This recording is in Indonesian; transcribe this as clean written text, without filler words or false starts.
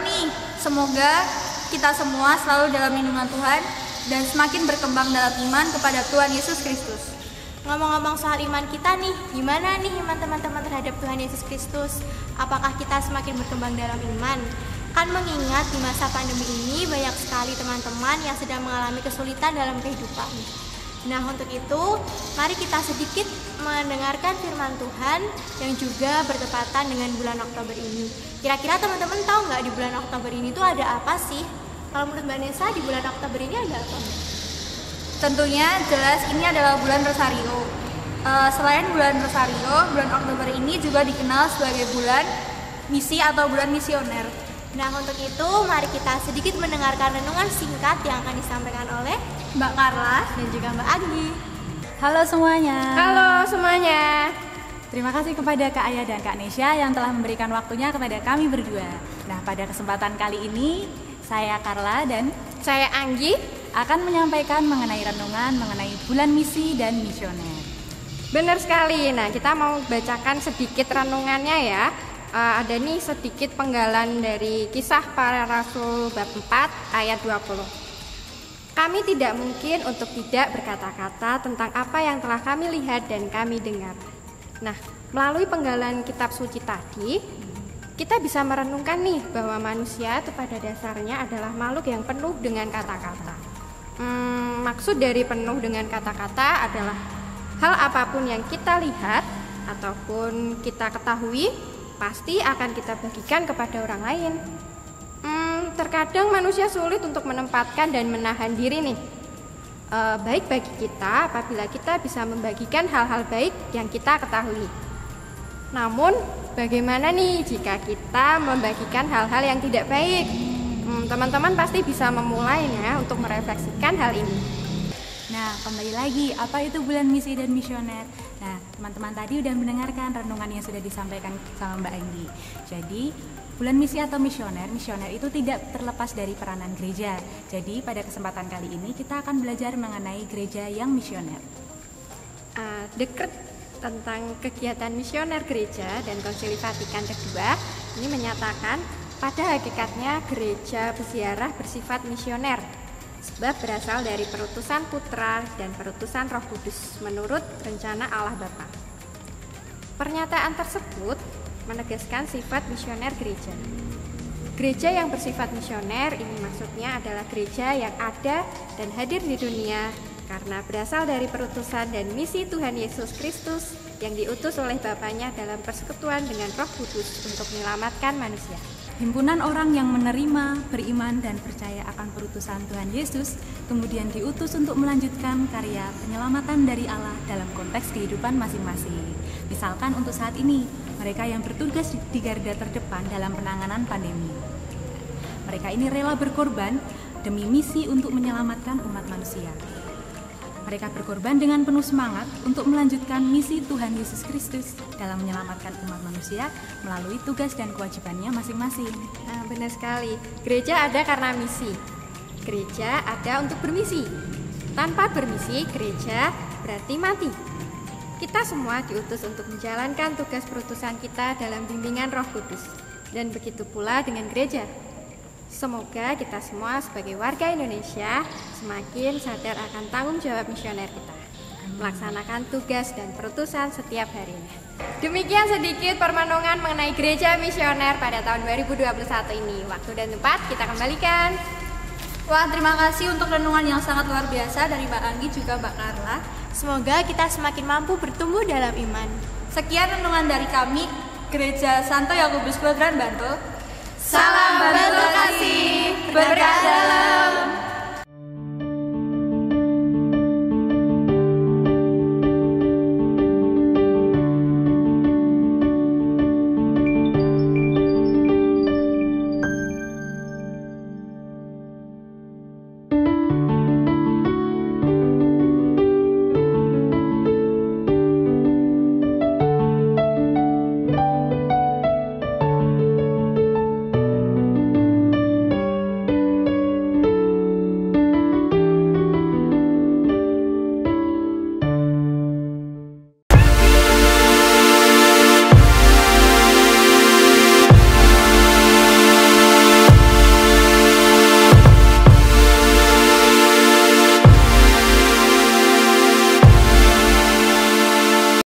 kabar nih? Semoga kita semua selalu dalam lindungan Tuhan dan semakin berkembang dalam iman kepada Tuhan Yesus Kristus. Ngomong-ngomong soal iman kita nih, gimana nih iman teman-teman terhadap Tuhan Yesus Kristus? Apakah kita semakin berkembang dalam iman? Kan mengingat di masa pandemi ini banyak sekali teman-teman yang sedang mengalami kesulitan dalam kehidupan. Nah, untuk itu, mari kita sedikit mendengarkan firman Tuhan yang juga bertepatan dengan bulan Oktober ini. Kira-kira teman-teman tahu nggak di bulan Oktober ini tuh ada apa sih? Kalau menurut Mbak Nesa, di bulan Oktober ini ada apa? Tentunya jelas ini adalah bulan Rosario. Selain bulan Rosario, bulan Oktober ini juga dikenal sebagai bulan misi atau bulan misioner. Nah, untuk itu mari kita sedikit mendengarkan renungan singkat yang akan disampaikan oleh Mbak Carla dan juga Mbak Agi. Halo semuanya. Halo semuanya. Terima kasih kepada Kak Aya dan Kak Nesya yang telah memberikan waktunya kepada kami berdua. Nah, pada kesempatan kali ini, saya Carla dan saya Anggi akan menyampaikan mengenai renungan mengenai bulan misi dan misioner. Benar sekali. Nah, kita mau bacakan sedikit renungannya ya. Ada nih sedikit penggalan dari Kisah Para Rasul bab 4 ayat 20. Kami tidak mungkin untuk tidak berkata-kata tentang apa yang telah kami lihat dan kami dengar. Nah, melalui penggalan kitab suci tadi, kita bisa merenungkan nih bahwa manusia itu pada dasarnya adalah makhluk yang penuh dengan kata-kata. Maksud dari penuh dengan kata-kata adalah hal apapun yang kita lihat ataupun kita ketahui pasti akan kita bagikan kepada orang lain. Terkadang manusia sulit untuk menempatkan dan menahan diri nih. Baik bagi kita apabila kita bisa membagikan hal-hal baik yang kita ketahui. Namun bagaimana nih jika kita membagikan hal-hal yang tidak baik? Teman-teman pasti bisa memulainya untuk merefleksikan hal ini. Nah, kembali lagi, apa itu bulan misi dan misioner? Nah, teman-teman tadi udah mendengarkan renungan yang sudah disampaikan sama Mbak Anggi. Jadi, bulan misi atau misioner itu tidak terlepas dari peranan gereja. Jadi, pada kesempatan kali ini kita akan belajar mengenai gereja yang misioner. Dekret tentang kegiatan misioner gereja dan Konsili Vatikan II ini menyatakan pada hakikatnya gereja berziarah bersifat misioner sebab berasal dari perutusan Putra dan perutusan Roh Kudus menurut rencana Allah Bapa. Pernyataan tersebut menegaskan sifat misioner gereja. Gereja yang bersifat misioner ini maksudnya adalah gereja yang ada dan hadir di dunia karena berasal dari perutusan dan misi Tuhan Yesus Kristus yang diutus oleh Bapanya dalam persekutuan dengan Roh Kudus untuk menyelamatkan manusia. Himpunan orang yang menerima, beriman, dan percaya akan perutusan Tuhan Yesus kemudian diutus untuk melanjutkan karya penyelamatan dari Allah dalam konteks kehidupan masing-masing. Misalkan untuk saat ini, mereka yang bertugas di garda terdepan dalam penanganan pandemi. Mereka ini rela berkorban demi misi untuk menyelamatkan umat manusia. Mereka berkorban dengan penuh semangat untuk melanjutkan misi Tuhan Yesus Kristus dalam menyelamatkan umat manusia melalui tugas dan kewajibannya masing-masing. Nah, benar sekali. Gereja ada karena misi. Gereja ada untuk bermisi. Tanpa bermisi, gereja berarti mati. Kita semua diutus untuk menjalankan tugas perutusan kita dalam bimbingan Roh Kudus. Dan begitu pula dengan gereja. Semoga kita semua sebagai warga Indonesia semakin sadar akan tanggung jawab misioner kita, melaksanakan tugas dan perutusan setiap harinya. Demikian sedikit permenungan mengenai gereja misioner pada tahun 2021 ini. Waktu dan tempat kita kembalikan. Wah, terima kasih untuk renungan yang sangat luar biasa dari Mbak Anggi juga Mbak Carla. Semoga kita semakin mampu bertumbuh dalam iman. Sekian renungan dari kami, Gereja Santo Yakobus Kelahiran Bantul. Salam Bantul Kasih, berkah dalam.